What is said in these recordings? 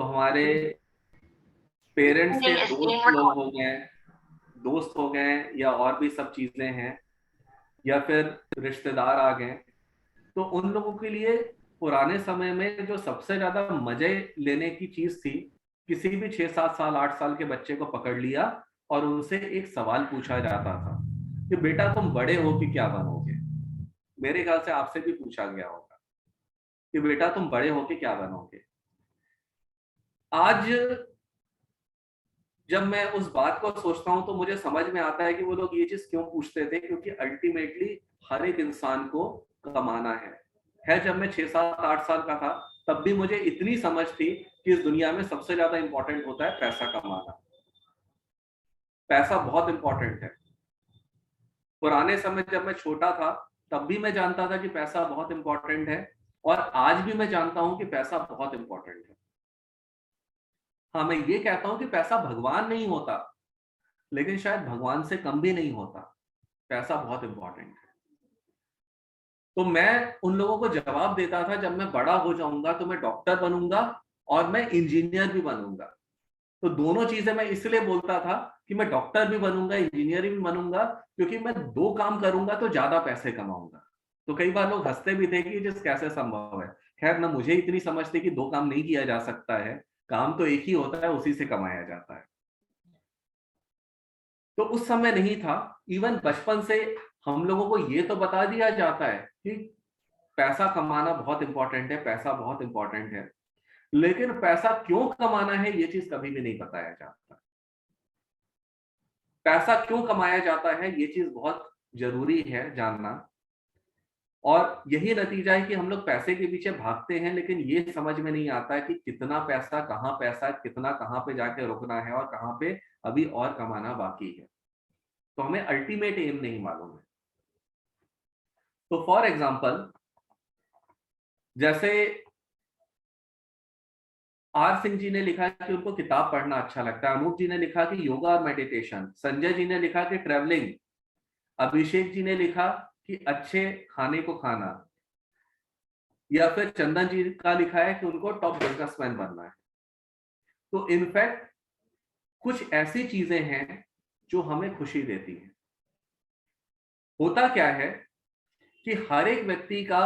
तो हमारे पेरेंट्स के दोस्त हो गए या और भी सब चीजें हैं, या फिर रिश्तेदार आ गए, तो उन लोगों के लिए पुराने समय में जो सबसे ज्यादा मजे लेने की चीज थी, किसी भी 6 7 साल 8 साल के बच्चे को पकड़ लिया और उनसे एक सवाल पूछा जाता था कि बेटा तुम बड़े हो कि क्या बनोगे। मेरे ख्याल से आपसे भी पूछा गया होगा कि बेटा तुम बड़े हो के क्या बनोगे। आज जब मैं उस बात को सोचता हूं तो मुझे समझ में आता है कि वो लोग ये चीज क्यों पूछते थे, क्योंकि अल्टीमेटली हर एक इंसान को कमाना है। जब मैं 6 7 8 साल का था तब भी मुझे इतनी समझ थी कि इस दुनिया में सबसे ज्यादा इंपॉर्टेंट होता है पैसा कमाना। पैसा बहुत इंपॉर्टेंट है। पुराने समय जब मैं छोटा था तब भी मैं जानता था कि पैसा बहुत इंपॉर्टेंट है, और आज भी मैं जानता हूं कि पैसा बहुत इंपॉर्टेंट है। हाँ, मैं ये कहता हूं कि पैसा भगवान नहीं होता, लेकिन शायद भगवान से कम भी नहीं होता। पैसा बहुत इंपॉर्टेंट है। तो मैं उन लोगों को जवाब देता था जब मैं बड़ा हो जाऊंगा तो मैं डॉक्टर बनूंगा और मैं इंजीनियर भी बनूंगा। तो दोनों चीजें मैं इसलिए बोलता था कि मैं डॉक्टर भी बनूंगा इंजीनियर भी बनूंगा, क्योंकि मैं दो काम करूंगा तो ज्यादा पैसे कमाऊंगा। तो कई बार लोग हंसते भी थे कि ये चीज कैसे संभव है। खैर, ना मुझे इतनी समझ थी कि दो काम नहीं किया जा सकता है, काम तो एक ही होता है, उसी से कमाया जाता है। तो उस समय नहीं था। इवन बचपन से हम लोगों को ये तो बता दिया जाता है कि पैसा कमाना बहुत इंपॉर्टेंट है, पैसा बहुत इंपॉर्टेंट है, लेकिन पैसा क्यों कमाना है ये चीज कभी भी नहीं बताया जाता। पैसा क्यों कमाया जाता है ये चीज बहुत जरूरी है जानना। और यही नतीजा है कि हम लोग पैसे के पीछे भागते हैं, लेकिन ये समझ में नहीं आता है कि कितना पैसा कितना कहाँ पे जाके रुकना है और कहाँ पे अभी और कमाना बाकी है। तो हमें अल्टीमेट एम नहीं मालूम है। तो फॉर एग्जाम्पल, जैसे आर सिंह जी ने लिखा कि उनको किताब पढ़ना अच्छा लगता है, अनूप जी ने लिखा कि योगा और मेडिटेशन, संजय जी ने लिखा कि ट्रेवलिंग, अभिषेक जी ने लिखा कि अच्छे खाने को खाना, या फिर चंदन जी का लिखा है कि उनको टॉप बिजनेसमैन बनना है। तो इनफैक्ट कुछ ऐसी चीजें हैं जो हमें खुशी देती हैं। होता क्या है कि हर एक व्यक्ति का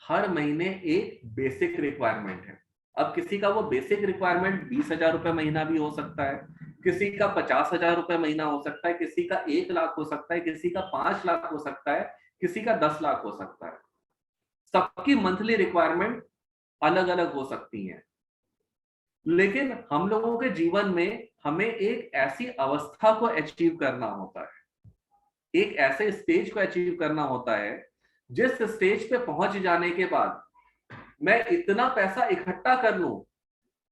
हर महीने एक बेसिक रिक्वायरमेंट है। अब किसी का वो बेसिक रिक्वायरमेंट 20,000 रुपए महीना भी हो सकता है, किसी का 50,000 रुपए महीना हो सकता है, किसी का 1 लाख हो सकता है, किसी का 5 लाख हो सकता है, किसी का 10 लाख हो सकता है। सबकी मंथली रिक्वायरमेंट अलग अलग हो सकती हैं। लेकिन हम लोगों के जीवन में हमें एक ऐसी अवस्था को अचीव करना होता है, एक ऐसे स्टेज को अचीव करना होता है जिस स्टेज पे पहुंच जाने के बाद मैं इतना पैसा इकट्ठा कर लूं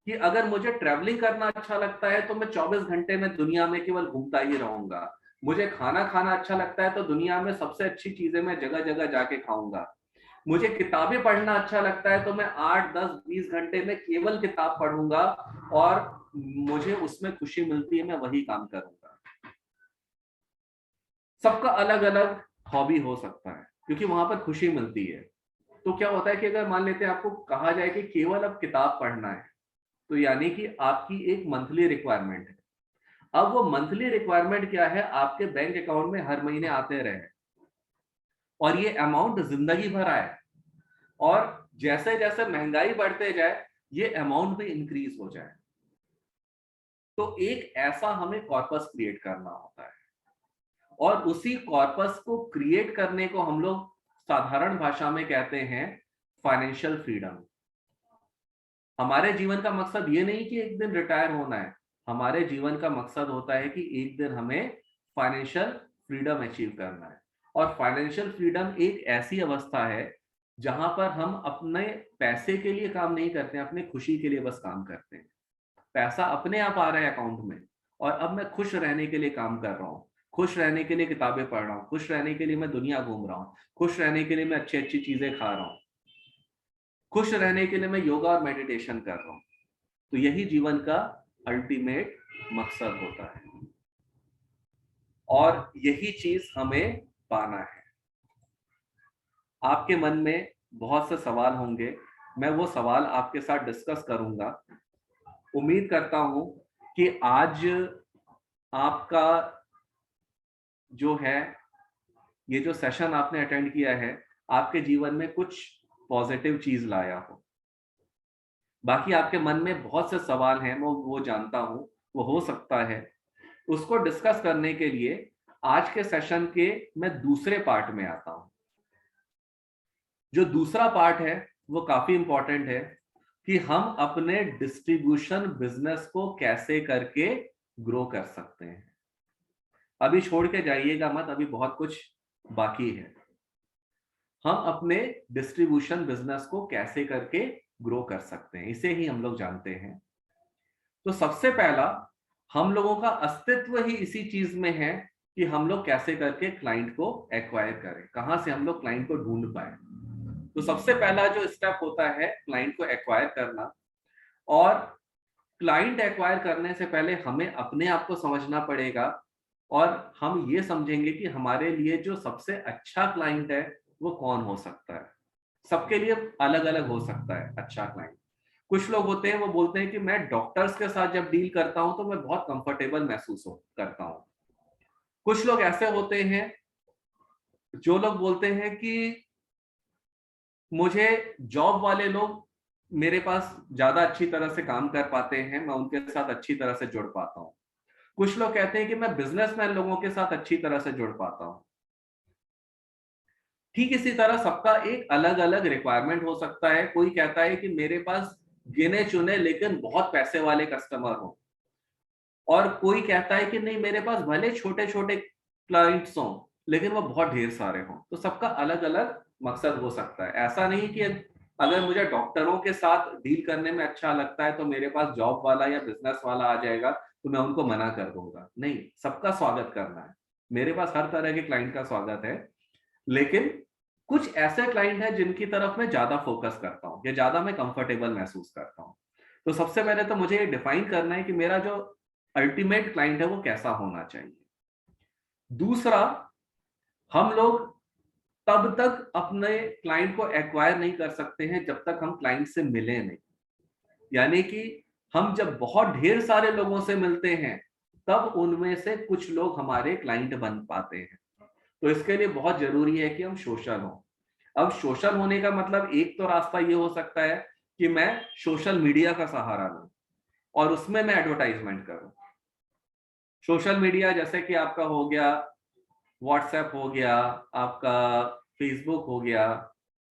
कि अगर मुझे ट्रैवलिंग करना अच्छा लगता है तो मैं 24 घंटे में दुनिया में केवल घूमता ही रहूंगा। मुझे खाना खाना अच्छा लगता है तो दुनिया में सबसे अच्छी चीजें मैं जगह जगह जाके खाऊंगा। मुझे किताबें पढ़ना अच्छा लगता है तो मैं 8 10 20 घंटे में केवल किताब पढ़ूंगा, और मुझे उसमें खुशी मिलती है, मैं वही काम करूंगा। सबका अलग अलग हॉबी हो सकता है क्योंकि वहां पर खुशी मिलती है। तो क्या होता है कि अगर मान लेते हैं आपको कहा जाए कि केवल अब किताब पढ़ना है, तो यानी कि आपकी एक मंथली रिक्वायरमेंट है। अब वो मंथली रिक्वायरमेंट क्या है, आपके बैंक अकाउंट में हर महीने आते रहे और ये अमाउंट जिंदगी भर आए, और जैसे जैसे महंगाई बढ़ते जाए ये अमाउंट भी इंक्रीज हो जाए। तो एक ऐसा हमें कॉर्पस क्रिएट करना होता है, और उसी कॉर्पस को क्रिएट करने को हम लोग साधारण भाषा में कहते हैं फाइनेंशियल फ्रीडम। हमारे जीवन का मकसद ये नहीं कि एक दिन रिटायर होना है, हमारे जीवन का मकसद होता है कि एक दिन हमें फाइनेंशियल फ्रीडम अचीव करना है। और फाइनेंशियल फ्रीडम एक ऐसी अवस्था है जहां पर हम अपने पैसे के लिए काम नहीं करते हैं, अपने खुशी के लिए बस काम करते हैं। पैसा अपने आप आ रहा है अकाउंट में, और अब मैं खुश रहने के लिए काम कर रहा हूँ, खुश रहने के लिए किताबें पढ़ रहा हूँ, खुश रहने के लिए मैं दुनिया घूम रहा हूँ, खुश रहने के लिए मैं अच्छी अच्छी चीजें खा रहा हूँ, खुश रहने के लिए मैं योगा और मेडिटेशन कर रहा हूँ। तो यही जीवन का अल्टीमेट मकसद होता है, और यही चीज हमें पाना है। आपके मन में बहुत से सवाल होंगे, मैं वो सवाल आपके साथ डिस्कस करूंगा। उम्मीद करता हूं कि आज आपका जो है, ये जो सेशन आपने अटेंड किया है, आपके जीवन में कुछ पॉजिटिव चीज लाया हो। बाकी आपके मन में बहुत से सवाल हैं, वो जानता हूं, वो हो सकता है। उसको डिस्कस करने के लिए आज के सेशन के मैं दूसरे पार्ट में आता हूं। जो दूसरा पार्ट है वो काफी इंपॉर्टेंट है कि हम अपने डिस्ट्रीब्यूशन बिजनेस को कैसे करके ग्रो कर सकते हैं। अभी छोड़ के जाइएगा मत, अभी बहुत कुछ बाकी है। हम अपने डिस्ट्रीब्यूशन बिजनेस को कैसे करके ग्रो कर सकते हैं, इसे ही हम लोग जानते हैं। तो सबसे पहला, हम लोगों का अस्तित्व ही इसी चीज में है कि हम लोग कैसे करके क्लाइंट को एक्वायर करें, कहां से हम लोग क्लाइंट को ढूंढ पाए। तो सबसे पहला जो स्टेप होता है क्लाइंट को एक्वायर करना। और क्लाइंट एक्वायर करने से पहले हमें अपने आप को समझना पड़ेगा, और हम ये समझेंगे कि हमारे लिए जो सबसे अच्छा क्लाइंट है वो कौन हो सकता है। सबके लिए अलग अलग हो सकता है अच्छा क्लाइंट। कुछ लोग होते हैं वो बोलते हैं कि मैं डॉक्टर्स के साथ जब डील करता हूं तो मैं बहुत कंफर्टेबल महसूस करता हूं। कुछ लोग ऐसे होते हैं जो लोग बोलते हैं कि मुझे जॉब वाले लोग मेरे पास ज्यादा अच्छी तरह से काम कर पाते हैं, मैं उनके साथ अच्छी तरह से जुड़ पाता हूं। कुछ लोग कहते हैं कि मैं बिजनेसमैन लोगों के साथ अच्छी तरह से जुड़ पाता हूं। ठीक इसी तरह सबका एक अलग अलग रिक्वायरमेंट हो सकता है। कोई कहता है कि मेरे पास गिने चुने लेकिन बहुत पैसे वाले कस्टमर हो, और कोई कहता है कि नहीं, मेरे पास भले छोटे छोटे क्लाइंट्स हों लेकिन वो बहुत ढेर सारे हों। तो सबका अलग अलग मकसद हो सकता है। ऐसा नहीं कि अगर मुझे डॉक्टरों के साथ डील करने में अच्छा लगता है तो मेरे पास जॉब वाला या बिजनेस वाला आ जाएगा तो मैं उनको मना कर दूंगा। नहीं, सबका स्वागत करना है। मेरे पास हर तरह के क्लाइंट का स्वागत है, लेकिन कुछ ऐसे क्लाइंट हैं जिनकी तरफ मैं ज्यादा फोकस करता हूँ या ज्यादा मैं कंफर्टेबल महसूस करता हूँ। तो सबसे पहले तो मुझे ये डिफाइन करना है कि मेरा जो अल्टीमेट क्लाइंट है वो कैसा होना चाहिए। दूसरा, हम लोग तब तक अपने क्लाइंट को एक्वायर नहीं कर सकते हैं जब तक हम क्लाइंट से मिले नहीं। यानी कि हम जब बहुत ढेर सारे लोगों से मिलते हैं तब उनमें से कुछ लोग हमारे क्लाइंट बन पाते हैं। तो इसके लिए बहुत जरूरी है कि हम सोशल हों। अब सोशल होने का मतलब एक तो रास्ता ये हो सकता है कि मैं सोशल मीडिया का सहारा लूं और उसमें मैं एडवर्टाइजमेंट करूं। सोशल मीडिया जैसे कि आपका हो गया व्हाट्सएप, हो गया आपका फेसबुक, हो गया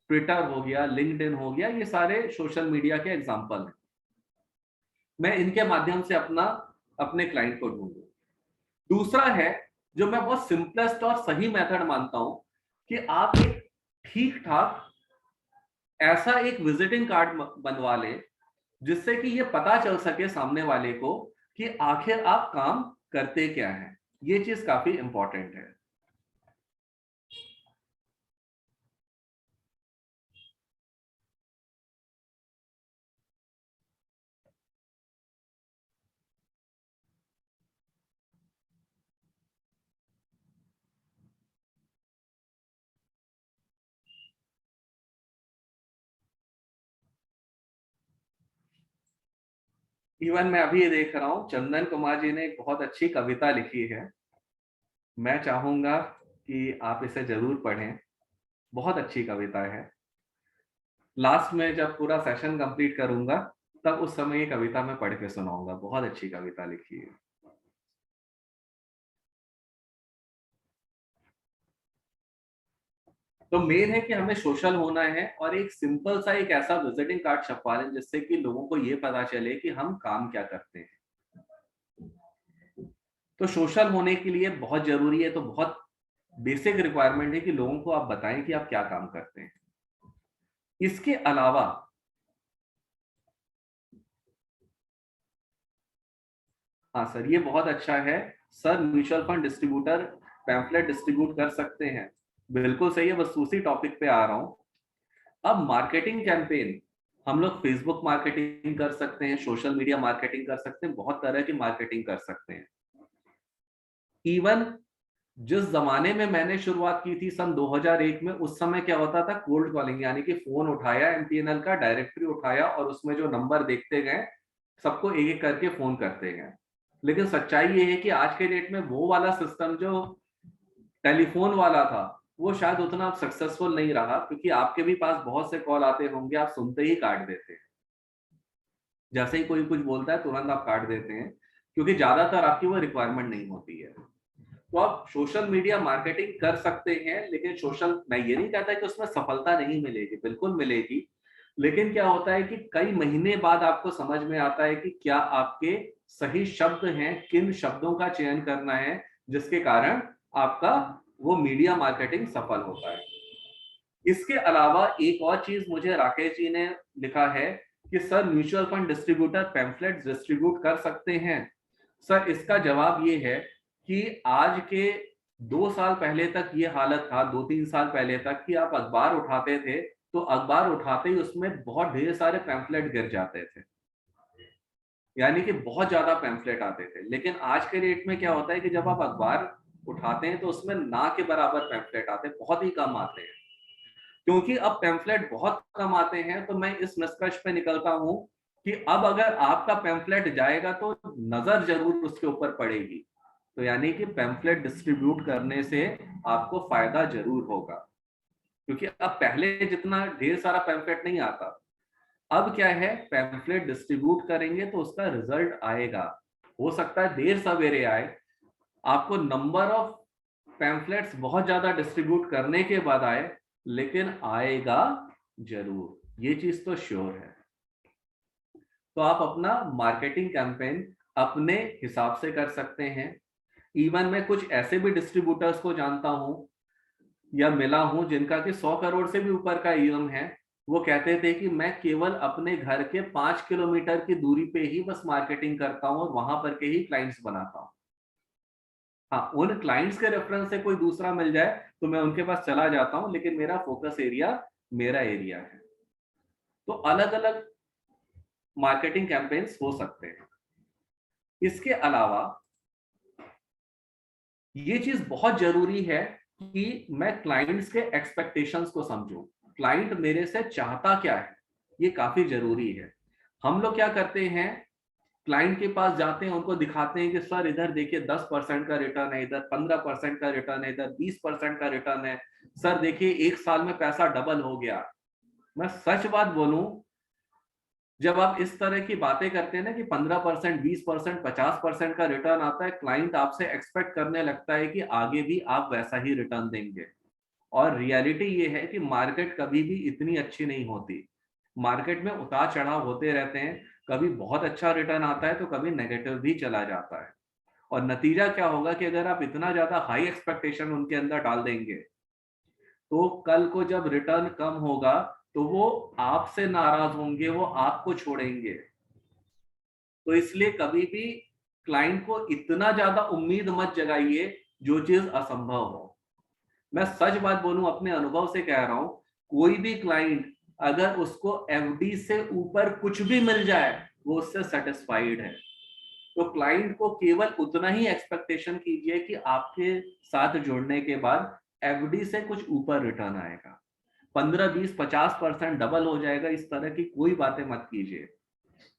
ट्विटर, हो गया लिंक्डइन, हो गया, ये सारे सोशल मीडिया के एग्जाम्पल हैं। मैं इनके माध्यम से अपने क्लाइंट को ढूंढूं। दूसरा है, जो मैं बहुत सिंपलेस्ट और सही मेथड मानता हूं, कि आप एक ठीक ठाक ऐसा एक विजिटिंग कार्ड बनवा लें जिससे कि ये पता चल सके सामने वाले को कि आखिर आप काम करते क्या हैं। ये चीज काफी इंपॉर्टेंट है। इवन मैं अभी ये देख रहा हूँ चंदन कुमार जी ने एक बहुत अच्छी कविता लिखी है। मैं चाहूंगा कि आप इसे जरूर पढ़ें। बहुत अच्छी कविता है। लास्ट में जब पूरा सेशन कंप्लीट करूंगा तब उस समय ये कविता मैं पढ़ के सुनाऊंगा। बहुत अच्छी कविता लिखी है। तो मेन है कि हमें सोशल होना है और एक सिंपल सा एक ऐसा विजिटिंग कार्ड छपवा लें जिससे कि लोगों को ये पता चले कि हम काम क्या करते हैं। तो सोशल होने के लिए बहुत जरूरी है, तो बहुत बेसिक रिक्वायरमेंट है कि लोगों को आप बताएं कि आप क्या काम करते हैं। इसके अलावा हाँ सर, ये बहुत अच्छा है sir, mutual fund distributor pamphlet distribute कर सकते हैं। बिल्कुल सही है, बस उसी टॉपिक पे आ रहा हूँ। अब मार्केटिंग कैंपेन हम लोग फेसबुक मार्केटिंग कर सकते हैं, सोशल मीडिया मार्केटिंग कर सकते हैं, बहुत तरह की मार्केटिंग कर सकते हैं। इवन जिस जमाने में मैंने शुरुआत की थी सन 2001 में, उस समय क्या होता था, कोल्ड कॉलिंग, यानी कि फोन उठाया, एमटीएनएल का डायरेक्टरी उठाया और उसमें जो नंबर देखते गए सबको एक एक करके फोन करते हैं। लेकिन सच्चाई ये है कि आज के डेट में वो वाला सिस्टम जो टेलीफोन वाला था वो शायद उतना सक्सेसफुल नहीं रहा, क्योंकि आपके भी पास बहुत से कॉल आते होंगे, आप सुनते ही काट देते हैं। जैसे ही कोई कुछ बोलता है तुरंत आप काट देते हैं, क्योंकि ज्यादातर आपकी वो रिक्वायरमेंट नहीं होती है। तो आप सोशल मीडिया मार्केटिंग कर सकते हैं, लेकिन सोशल, मैं ये नहीं कहता कि उसमें सफलता नहीं मिलेगी, बिल्कुल मिलेगी। लेकिन क्या होता है कि कई महीने बाद आपको समझ में आता है कि क्या आपके सही शब्द हैं, किन शब्दों का चयन करना है, जिसके कारण आपका वो मीडिया मार्केटिंग सफल होता है। इसके अलावा एक और चीज मुझे राकेश जी ने लिखा है कि sir mutual fund distributor pamphlet distribute कर सकते हैं। सर इसका जवाब ये है कि आज के 2 साल पहले तक ये हालत था, 2-3 साल पहले तक, कि आप अखबार उठाते थे तो अखबार उठाते ही उसमें बहुत ढेर सारे पैम्फलेट गिर जाते थे, यानी कि बहुत ज्यादा पैम्फलेट आते थे। लेकिन आज के डेट में क्या होता है कि जब आप अखबार उठाते हैं तो उसमें ना के बराबर पैम्फलेट आते हैं, बहुत ही कम आते हैं। क्योंकि अब पैम्फलेट बहुत कम आते हैं, तो मैं इस निष्कर्ष पे निकलता हूं कि अब अगर आपका पैम्फलेट जाएगा तो नजर जरूर उसके ऊपर पड़ेगी। तो यानी कि पैम्फलेट डिस्ट्रीब्यूट करने से आपको फायदा जरूर होगा, क्योंकि अब पहले जितना ढेर सारा पैम्फलेट नहीं आता। अब क्या है, पैम्फलेट डिस्ट्रीब्यूट करेंगे तो उसका रिजल्ट आएगा। हो सकता है देर सवेरे आए, आपको नंबर ऑफ पैम्फलेट्स बहुत ज्यादा डिस्ट्रीब्यूट करने के बाद आए, लेकिन आएगा जरूर, ये चीज तो श्योर है। तो आप अपना मार्केटिंग कैंपेन अपने हिसाब से कर सकते हैं। इवन मैं कुछ ऐसे भी डिस्ट्रीब्यूटर्स को जानता हूं या मिला हूं जिनका कि 100 करोड़ से भी ऊपर का ईएम है। वो कहते थे कि मैं केवल अपने घर के 5 किलोमीटर की दूरी पे ही बस मार्केटिंग करता हूं और वहां पर के ही क्लाइंट्स बनाता हूं। हाँ, उन क्लाइंट्स के रेफरेंस से कोई दूसरा मिल जाए तो मैं उनके पास चला जाता हूं, लेकिन मेरा फोकस एरिया मेरा एरिया है। तो अलग अलग मार्केटिंग कैंपेन्स हो सकते हैं। इसके अलावा ये चीज बहुत जरूरी है कि मैं क्लाइंट्स के एक्सपेक्टेशंस को समझूं। क्लाइंट मेरे से चाहता क्या है, ये काफी जरूरी है। हम लोग क्या करते हैं, क्लाइंट के पास जाते हैं, उनको दिखाते हैं कि सर इधर देखिए 10% का रिटर्न है, इधर 15% का रिटर्न है, इधर 20% का रिटर्न है। सर देखिए 1 साल में पैसा डबल हो गया। मैं सच बात बोलूं, जब आप इस तरह की बातें करते हैं ना कि 15%, 20%, 50% का रिटर्न आता है, क्लाइंट आपसे एक्सपेक्ट करने लगता है कि आगे भी आप वैसा ही रिटर्न देंगे। और रियलिटी ये है कि मार्केट कभी भी इतनी अच्छी नहीं होती। मार्केट में उतार चढ़ाव होते रहते हैं, कभी बहुत अच्छा रिटर्न आता है तो कभी नेगेटिव भी चला जाता है। और नतीजा क्या होगा कि अगर आप इतना ज्यादा हाई एक्सपेक्टेशन उनके अंदर डाल देंगे, तो कल को जब रिटर्न कम होगा तो वो आपसे नाराज होंगे, वो आपको छोड़ेंगे। तो इसलिए कभी भी क्लाइंट को इतना ज्यादा उम्मीद मत जगाइए जो चीज असंभव हो। मैं सच बात बोलूं, अपने अनुभव से कह रहा हूं, कोई भी क्लाइंट अगर उसको एफडी से ऊपर कुछ भी मिल जाए वो उससे सेटिस्फाइड है। तो क्लाइंट को केवल उतना ही एक्सपेक्टेशन कीजिए कि आपके साथ जुड़ने के बाद एफडी से कुछ ऊपर रिटर्न आएगा, 15, 20, 50% डबल हो जाएगा, इस तरह की कोई बातें मत कीजिए।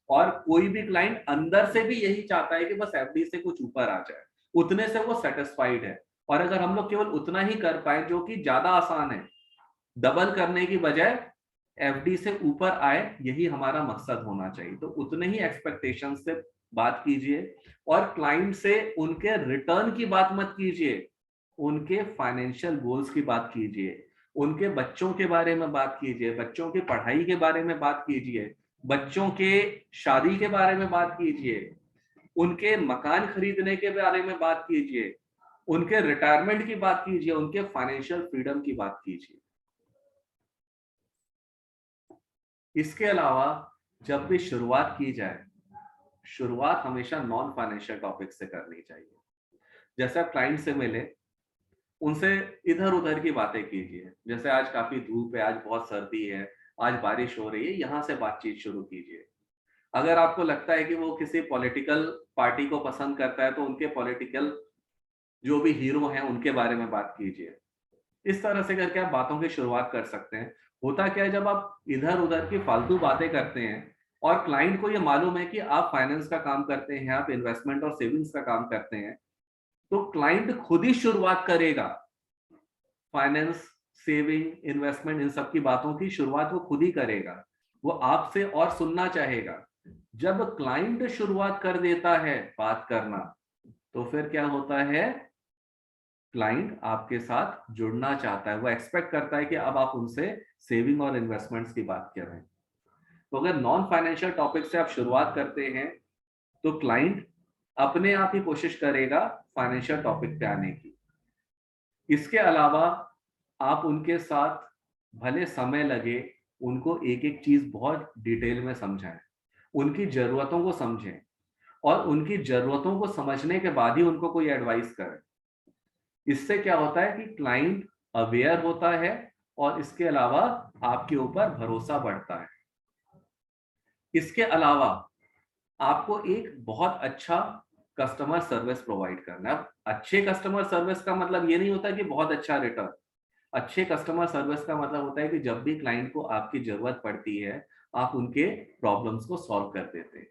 और कोई भी क्लाइंट अंदर से भी यही चाहता है कि बस एफडी से कुछ ऊपर आ जाए, उतने से वो सेटिस्फाइड है। और अगर हम लोग केवल उतना ही कर पाए, जो कि ज्यादा आसान है, डबल करने की बजाय एफडी से ऊपर आए, यही हमारा मकसद होना चाहिए। तो उतने ही एक्सपेक्टेशन से बात कीजिए, और क्लाइंट से उनके रिटर्न की बात मत कीजिए, उनके फाइनेंशियल गोल्स की बात कीजिए, उनके बच्चों के बारे में बात कीजिए, बच्चों की पढ़ाई के बारे में बात कीजिए, बच्चों के शादी के बारे में बात कीजिए, उनके मकान खरीदने के बारे में बात कीजिए, उनके रिटायरमेंट की बात कीजिए, उनके फाइनेंशियल फ्रीडम की बात कीजिए। इसके अलावा जब भी शुरुआत की जाए, शुरुआत हमेशा नॉन फाइनेंशियल टॉपिक से करनी चाहिए। जैसे आप क्लाइंट से मिले, उनसे इधर उधर की बातें कीजिए। जैसे आज काफी धूप है, आज बहुत सर्दी है, आज बारिश हो रही है, यहां से बातचीत शुरू कीजिए। अगर आपको लगता है कि वो किसी पॉलिटिकल पार्टी को पसंद करता है तो उनके पॉलिटिकल जो भी हीरो हैं उनके बारे में बात कीजिए। इस तरह से करके आप बातों की शुरुआत कर सकते हैं। होता क्या है, जब आप इधर उधर की फालतू बातें करते हैं और क्लाइंट को ये मालूम है कि आप फाइनेंस का काम करते हैं, आप इन्वेस्टमेंट और सेविंग्स का काम करते हैं, तो क्लाइंट खुद ही शुरुआत करेगा। फाइनेंस, सेविंग, इन्वेस्टमेंट, इन सब की बातों की शुरुआत वो खुद ही करेगा। वो आपसे और सुनना चाहेगा। जब क्लाइंट शुरुआत कर देता है बात करना, तो फिर क्या होता है, क्लाइंट आपके साथ जुड़ना चाहता है। वो एक्सपेक्ट करता है कि अब आप उनसे सेविंग और इन्वेस्टमेंट्स की बात कर रहे हैं। तो अगर नॉन फाइनेंशियल टॉपिक से आप शुरुआत करते हैं, तो क्लाइंट अपने आप ही कोशिश करेगा फाइनेंशियल टॉपिक पे आने की। इसके अलावा आप उनके साथ भले समय लगे, उनको एक-एक चीज बहुत डिटेल में समझाएं, उनकी जरूरतों को समझें और उनकी जरूरतों को समझने के बाद ही उनको कोई एडवाइस करें। इससे क्या होता है कि क्लाइंट अवेयर होता है और इसके अलावा आपके ऊपर भरोसा बढ़ता है। इसके अलावा आपको एक बहुत अच्छा कस्टमर सर्विस प्रोवाइड करना है। अब अच्छे कस्टमर सर्विस का मतलब ये नहीं होता कि बहुत अच्छा रिटर्न। अच्छे कस्टमर सर्विस का मतलब होता है कि जब भी क्लाइंट को आपकी जरूरत पड़ती है, आप उनके प्रॉब्लम्स को सॉल्व कर देते हैं।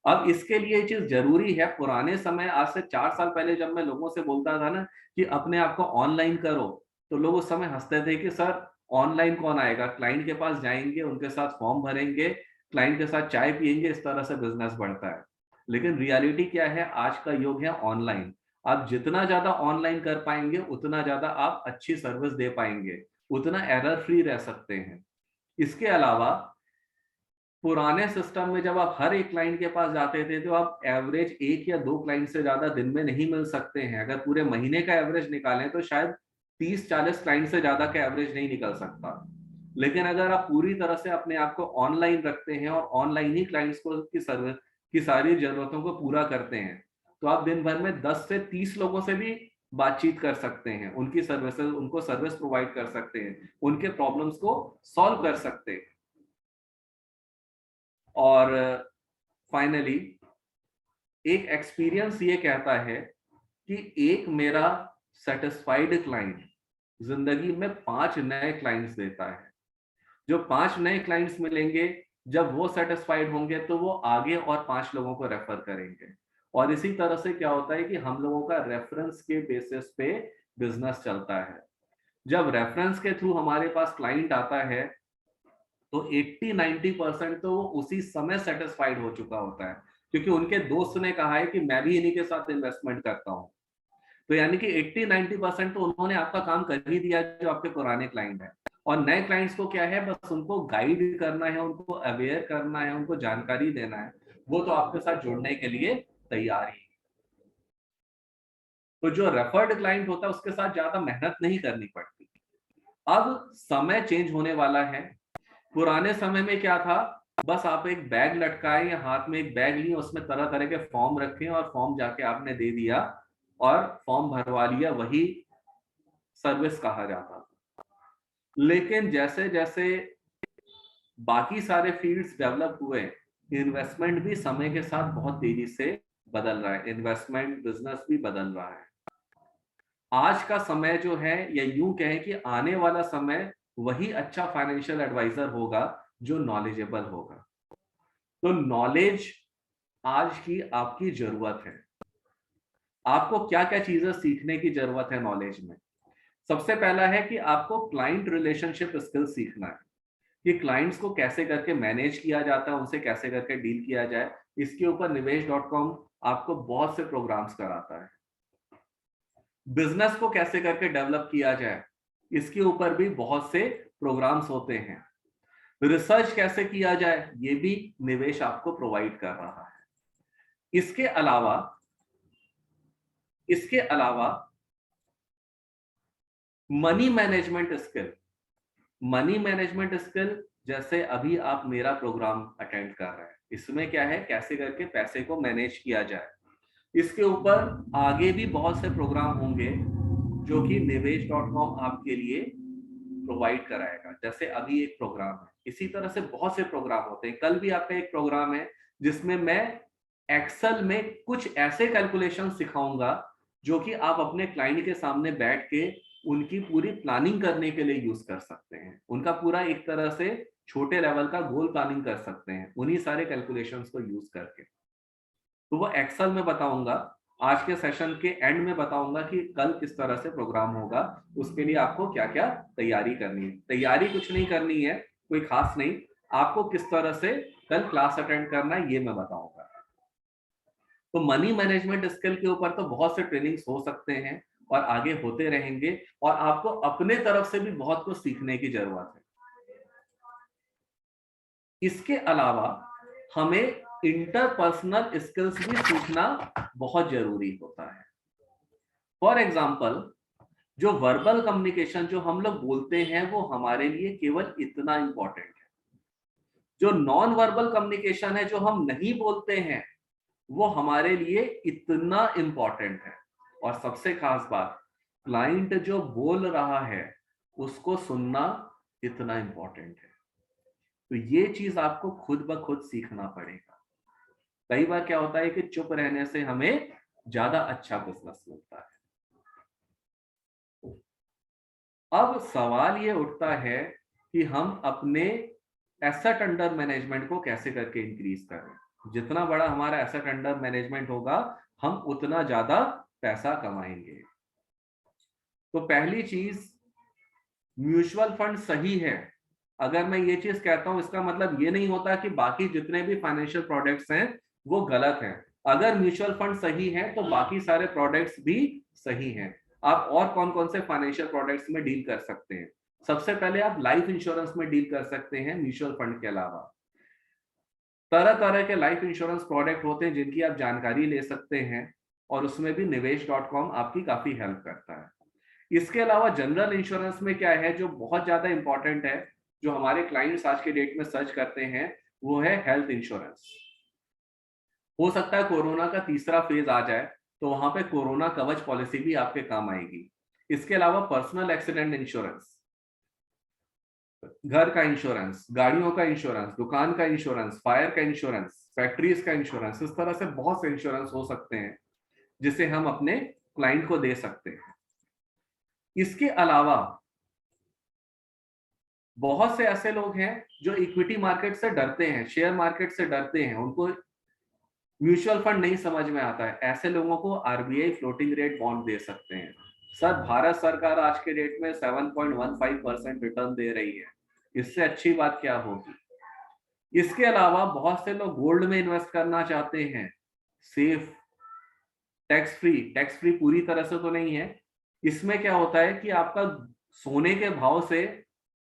अब इसके लिए ये चीज जरूरी है। पुराने समय, आज से 4 साल पहले जब मैं लोगों से बोलता था ना कि अपने आप को ऑनलाइन करो, तो लोग उस समय हंसते थे कि सर ऑनलाइन कौन आएगा, क्लाइंट के पास जाएंगे, उनके साथ फॉर्म भरेंगे, क्लाइंट के साथ चाय पियेंगे, इस तरह से बिजनेस बढ़ता है। लेकिन रियलिटी क्या है, आज का युग है ऑनलाइन। आप जितना ज्यादा ऑनलाइन कर पाएंगे, उतना ज्यादा आप अच्छी सर्विस दे पाएंगे, उतना एरर फ्री रह सकते हैं। इसके अलावा पुराने सिस्टम में जब आप हर एक क्लाइंट के पास जाते थे, तो आप एवरेज 1 या 2 क्लाइंट से ज्यादा दिन में नहीं मिल सकते हैं। अगर पूरे महीने का एवरेज निकालें तो शायद 30-40 क्लाइंट से ज्यादा का एवरेज नहीं निकल सकता। लेकिन अगर आप पूरी तरह से अपने आप को ऑनलाइन रखते हैं और ऑनलाइन ही क्लाइंट्स को की सर्विस की सारी जरूरतों को पूरा करते हैं, तो आप दिन भर में 10 से 30 लोगों से भी बातचीत कर सकते हैं, उनकी सर्विसेज, उनको सर्विस प्रोवाइड कर सकते हैं, उनके प्रॉब्लम्स को सॉल्व कर सकते हैं। और फाइनली एक एक्सपीरियंस ये कहता है कि एक मेरा सेटिस्फाइड क्लाइंट जिंदगी में 5 नए क्लाइंट्स देता है। जो 5 नए क्लाइंट्स मिलेंगे, जब वो सेटिस्फाइड होंगे तो वो आगे और 5 लोगों को रेफर करेंगे। और इसी तरह से क्या होता है कि हम लोगों का रेफरेंस के बेसिस पे बिजनेस चलता है। जब रेफरेंस के थ्रू हमारे पास क्लाइंट आता है, तो 80-90% तो वो उसी समय सेटिस्फाइड हो चुका होता है, क्योंकि उनके दोस्त ने कहा है कि मैं भी इन्हीं के साथ इन्वेस्टमेंट करता हूं। तो यानी कि 80-90% तो उन्होंने आपका काम कर ही दिया, जो आपके पुराने क्लाइंट हैं। और नए क्लाइंट्स को क्या है, बस उनको गाइड करना है, उनको अवेयर करना है, उनको जानकारी देना है। वो तो आपके साथ जुड़ने के लिए तैयार ही। तो जो रेफर्ड क्लाइंट होता है, उसके साथ ज्यादा मेहनत नहीं करनी पड़ती। अब समय चेंज होने वाला है। पुराने समय में क्या था, बस आप एक बैग लटकाए या हाथ में एक बैग लिए, उसमें तरह तरह के फॉर्म रखे और फॉर्म जाके आपने दे दिया और फॉर्म भरवा लिया, वही सर्विस कहा जाता था। लेकिन जैसे जैसे बाकी सारे फील्ड्स डेवलप हुए, इन्वेस्टमेंट भी समय के साथ बहुत तेजी से बदल रहा है, इन्वेस्टमेंट बिजनेस भी बदल रहा है। आज का समय जो है, या यूं कहें कि आने वाला समय, वही अच्छा फाइनेंशियल एडवाइजर होगा जो नॉलेजेबल होगा। तो नॉलेज आज की आपकी जरूरत है। आपको क्या क्या चीजें सीखने की जरूरत है नॉलेज में। सबसे पहला है कि आपको क्लाइंट रिलेशनशिप स्किल सीखना है, कि क्लाइंट्स को कैसे करके मैनेज किया जाता है, उनसे कैसे करके डील किया जाए। इसके ऊपर निवेश.com आपको बहुत से प्रोग्राम्स कराता है। बिजनेस को कैसे करके डेवलप किया जाए, इसके ऊपर भी बहुत से प्रोग्राम्स होते हैं। रिसर्च कैसे किया जाए, ये भी निवेश आपको प्रोवाइड कर रहा है। इसके अलावा इसके अलावा money management skill, money management skill, जैसे अभी आप मेरा प्रोग्राम अटेंड कर रहे हैं, इसमें क्या है, कैसे करके पैसे को मैनेज किया जाए। इसके ऊपर आगे भी बहुत से प्रोग्राम होंगे जो कि निवेश.com आपके लिए प्रोवाइड कराएगा। जैसे अभी एक प्रोग्राम है, इसी तरह से बहुत से प्रोग्राम होते हैं। कल भी आपका एक प्रोग्राम है जिसमें मैं एक्सेल में कुछ ऐसे कैलकुलेशन सिखाऊंगा जो कि आप अपने क्लाइंट के सामने बैठ के उनकी पूरी प्लानिंग करने के लिए यूज कर सकते हैं। उनका पूरा एक तरह से छोटे लेवल का गोल प्लानिंग कर सकते हैं उन्हीं सारे कैलकुलेशंस को यूज करके। तो वो एक्सेल में बताऊंगा, आज के सेशन के एंड में बताऊंगा कि कल किस तरह से प्रोग्राम होगा, उसके लिए आपको क्या क्या तैयारी करनी है। तैयारी कुछ नहीं करनी है, कोई खास नहीं, आपको किस तरह से कल क्लास अटेंड करना है ये मैं बताऊंगा। तो मनी मैनेजमेंट स्किल के ऊपर तो बहुत से ट्रेनिंग्स हो सकते हैं और आगे होते रहेंगे, और आपको अपने तरफ से भी बहुत कुछ सीखने की जरूरत है। इसके अलावा हमें इंटरपर्सनल स्किल्स भी सीखना बहुत जरूरी होता है। फॉर एग्जाम्पल, जो वर्बल कम्युनिकेशन जो हम लोग बोलते हैं वो हमारे लिए केवल इतना इंपॉर्टेंट है। जो नॉन वर्बल कम्युनिकेशन है, जो हम नहीं बोलते हैं, वो हमारे लिए इतना इंपॉर्टेंट है। और सबसे खास बात, क्लाइंट जो बोल रहा है उसको सुनना इतना इंपॉर्टेंट है। तो ये चीज आपको खुद ब खुद सीखना पड़ेगा। कई बार क्या होता है कि चुप रहने से हमें ज्यादा अच्छा बिजनेस मिलता है। अब सवाल ये उठता है कि हम अपने एसेट अंडर मैनेजमेंट को कैसे करके इंक्रीज करें। जितना बड़ा हमारा एसेट अंडर मैनेजमेंट होगा, हम उतना ज्यादा पैसा कमाएंगे। तो पहली चीज, म्यूचुअल फंड सही है। अगर मैं ये चीज कहता हूं, इसका मतलब ये नहीं होता कि बाकी जितने भी फाइनेंशियल प्रोडक्ट्स हैं वो गलत हैं। अगर म्यूचुअल फंड सही है तो बाकी सारे प्रोडक्ट्स भी सही हैं। आप और कौन कौन से फाइनेंशियल प्रोडक्ट्स में डील कर सकते हैं? सबसे पहले आप लाइफ इंश्योरेंस में डील कर सकते हैं म्यूचुअल फंड के अलावा। तरह तरह के लाइफ इंश्योरेंस प्रोडक्ट होते हैं जिनकी आप जानकारी ले सकते हैं, और उसमें भी निवेश.com आपकी काफी हेल्प करता है। इसके अलावा जनरल इंश्योरेंस में क्या है जो बहुत ज्यादा इंपॉर्टेंट है, जो हमारे क्लाइंट्स आज के डेट में सर्च करते हैं, वो है हेल्थ इंश्योरेंस। हो सकता है कोरोना का तीसरा फेज आ जाए तो वहां पे कोरोना कवच पॉलिसी भी आपके काम आएगी। इसके अलावा पर्सनल एक्सीडेंट इंश्योरेंस, घर का इंश्योरेंस, गाड़ियों का इंश्योरेंस, दुकान का इंश्योरेंस, फायर का इंश्योरेंस, फैक्ट्रीज का इंश्योरेंस, इस तरह से बहुत से इंश्योरेंस हो सकते हैं जिसे हम अपने क्लाइंट को दे सकते हैं। इसके अलावा बहुत से ऐसे लोग हैं जो इक्विटी मार्केट से डरते हैं, शेयर मार्केट से डरते हैं, उनको म्यूचुअल फंड नहीं समझ में आता है। ऐसे लोगों को आरबीआई फ्लोटिंग रेट बॉन्ड दे सकते हैं। सर, भारत सरकार आज के डेट में 7.15% रिटर्न दे रही है, इससे अच्छी बात क्या होगी। इसके अलावा बहुत से लोग गोल्ड में इन्वेस्ट करना चाहते हैं, सेफ, टैक्स फ्री पूरी तरह से तो नहीं है। इसमें क्या होता है कि आपका सोने के भाव से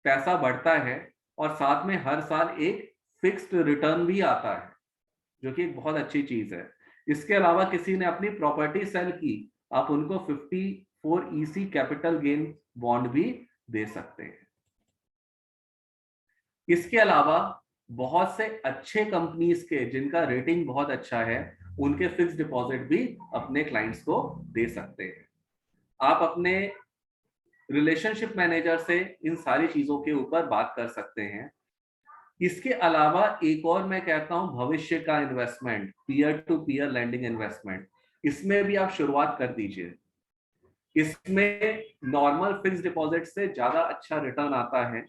पैसा बढ़ता है और साथ में हर साल एक फिक्स्ड रिटर्न भी आता है, जो कि एक बहुत अच्छी चीज है। इसके अलावा किसी ने अपनी प्रॉपर्टी सेल की, आप उनको 54 ईसी कैपिटल गेन बॉन्ड भी दे सकते हैं। इसके अलावा बहुत से अच्छे कंपनीज के जिनका रेटिंग बहुत अच्छा है, उनके फिक्स डिपॉजिट भी अपने क्लाइंट्स को दे सकते हैं। आप अपने रिलेशनशिप मैनेजर से इन सारी चीजों के ऊपर बात कर सकते हैं। इसके अलावा एक और मैं कहता हूं, भविष्य का investment, peer to peer lending investment, इसमें भी आप शुरुआत कर दीजिए। इसमें नॉर्मल फिक्स डिपॉजिट से ज्यादा अच्छा रिटर्न आता है,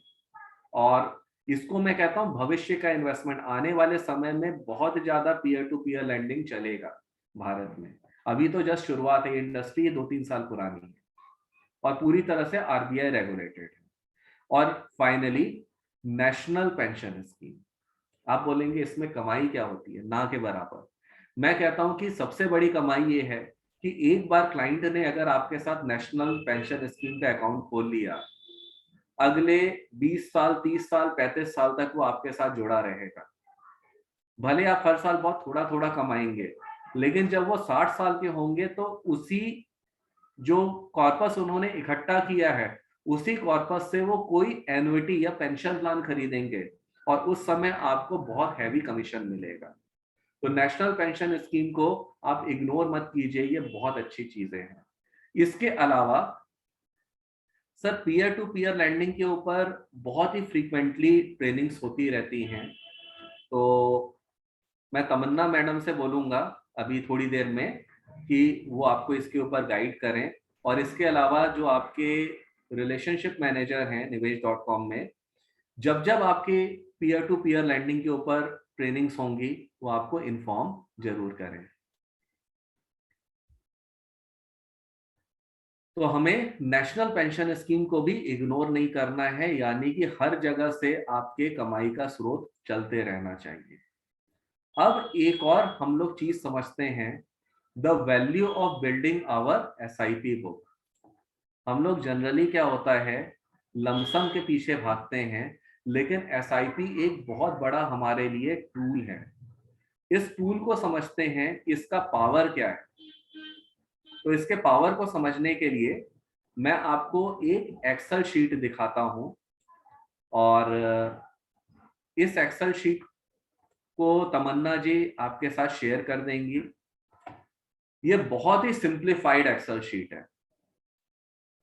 और इसको मैं कहता हूं भविष्य का इन्वेस्टमेंट। आने वाले समय में बहुत ज्यादा पीयर टू पीयर लैंडिंग चलेगा भारत में। अभी तो जस्ट शुरुआत है, इंडस्ट्री 2-3 साल पुरानी है और पूरी तरह से आरबीआई रेगुलेटेड है। और फाइनली, नेशनल पेंशन स्कीम। आप बोलेंगे इसमें कमाई क्या होती है? ना के बराबर। मैं कहता हूं कि सबसे बड़ी कमाई ये है कि एक बार क्लाइंट ने अगर आपके साथ नेशनल पेंशन स्कीम का अकाउंट खोल लिया, अगले 20 साल, 30 साल, 35 साल तक वो आपके साथ जुड़ा रहेगा। भले आप हर साल बहुत थोड़ा थोड़ा कमाएंगे, लेकिन जब वो 60 साल के होंगे तो उसी जो कॉर्पस उन्होंने इकट्ठा किया है, उसी कॉर्पस से वो कोई एन्युइटी या पेंशन प्लान खरीदेंगे, और उस समय आपको बहुत हैवी कमीशन मिलेगा। तो नेशनल पेंशन स्कीम को आप इग्नोर मत कीजिए, ये बहुत अच्छी चीजें हैं। इसके अलावा sir, peer to peer lending के ऊपर बहुत ही फ्रीक्वेंटली ट्रेनिंग्स होती रहती हैं। तो मैं तमन्ना मैडम से बोलूंगा अभी थोड़ी देर में कि वो आपको इसके ऊपर गाइड करें। और इसके अलावा जो आपके रिलेशनशिप मैनेजर हैं निवेश.com में, जब जब आपके पीयर टू पीयर लैंडिंग के ऊपर ट्रेनिंग्स होंगी वो आपको इन्फॉर्म जरूर करें। तो हमें नेशनल पेंशन स्कीम को भी इग्नोर नहीं करना है, यानी कि हर जगह से आपके कमाई का स्रोत चलते रहना चाहिए। अब एक और हम लोग चीज समझते हैं, the value of building our SIP book. हम लोग जनरली क्या होता है, लमसम के पीछे भागते हैं, लेकिन एसआईपी एक बहुत बड़ा हमारे लिए टूल है। इस टूल को समझते हैं, इसका पावर क्या है। तो इसके पावर को समझने के लिए मैं आपको एक एक्सेल शीट दिखाता हूं, और इस एक्सेल शीट को तमन्ना जी आपके साथ शेयर कर देंगी। ये बहुत ही सिंप्लीफाइड एक्सेल शीट है।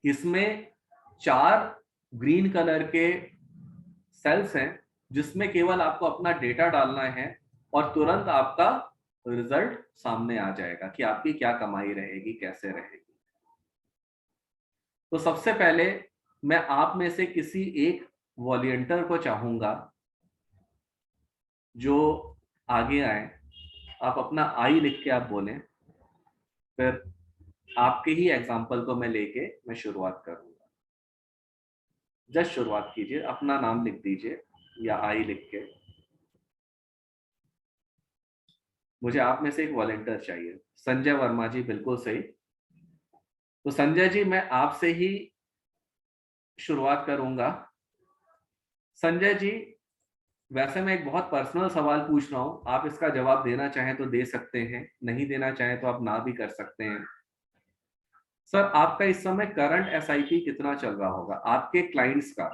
इसमें 4 ग्रीन कलर के सेल्स हैं, जिसमें केवल आपको अपना डेटा डालना है और तुरंत आपका रिजल्ट सामने आ जाएगा कि आपकी क्या कमाई रहेगी, कैसे रहेगी। तो सबसे पहले मैं आप में से किसी एक वॉलंटियर को चाहूंगा जो आगे आए। आप अपना आई लिख के आप बोलें, फिर आपके ही एग्जाम्पल को मैं लेके मैं शुरुआत करूंगा। जस्ट शुरुआत कीजिए, अपना नाम लिख दीजिए या आई लिख के। मुझे आप में से एक वॉलंटियर चाहिए। संजय वर्मा जी, बिल्कुल सही। तो संजय जी, मैं आपसे ही शुरुआत करूंगा। संजय जी, वैसे मैं एक बहुत पर्सनल सवाल पूछ रहा हूं, आप इसका जवाब देना चाहें तो दे सकते हैं, नहीं देना चाहें तो आप ना भी कर सकते हैं। सर, आपका इस समय करंट एसआईपी कितना चल रहा होगा आपके क्लाइंट्स का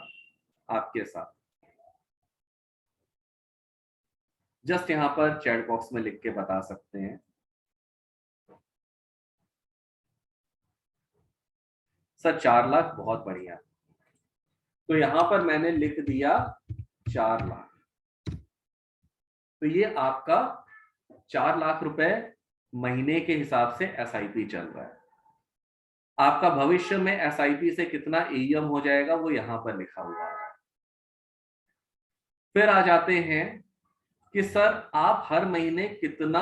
आपके साथ? जस्ट यहाँ पर चैट बॉक्स में लिख के बता सकते हैं। सर 4 लाख, बहुत बढ़िया। तो यहां पर मैंने लिख दिया 4 लाख। तो ये आपका 4 लाख रुपए महीने के हिसाब से एसआईपी चल रहा है। आपका भविष्य में एसआईपी से कितना एईएम हो जाएगा वो यहां पर लिखा हुआ है। फिर आ जाते हैं कि सर आप हर महीने कितना